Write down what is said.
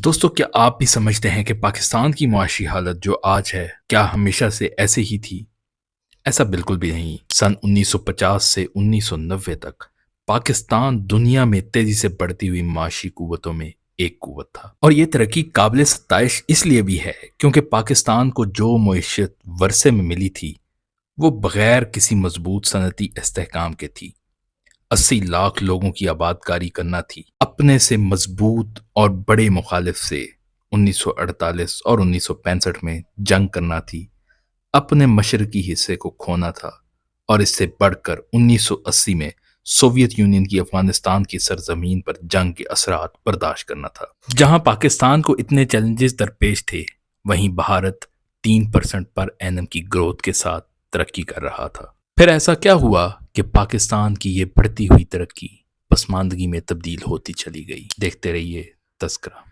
दोस्तों, क्या आप भी समझते हैं कि पाकिस्तान की मुआशी हालत जो आज है, क्या हमेशा से ऐसे ही थी? ऐसा बिल्कुल भी नहीं। सन 1950 से 1990 तक पाकिस्तान दुनिया में तेजी से बढ़ती हुई माशी कुव्वतों में एक कुव्वत था। और ये तरक्की काबिल सताइश इसलिए भी है क्योंकि पाकिस्तान को जो मईशत वरसे में मिली थी, वो बगैर किसी मजबूत सनती इस्तेहकाम के थी। 80 लाख लोगों की आबादकारी करना थी, अपने से मजबूत और बड़े मुखालिफ से 1948 और 1965 में जंग करना थी, अपने मशरकी हिस्से को खोना था और इससे बढ़कर 1980 में सोवियत यूनियन की अफगानिस्तान की सरजमीन पर जंग के असरात बर्दाश्त करना था। जहां पाकिस्तान को इतने चैलेंजेस दरपेश थे, वहीं भारत 3% पर एनम की ग्रोथ के साथ तरक्की कर रहा था। फिर ऐसा क्या हुआ कि पाकिस्तान की ये बढ़ती हुई तरक्की पसमानदगी में तब्दील होती चली गई? देखते रहिए तस्करा।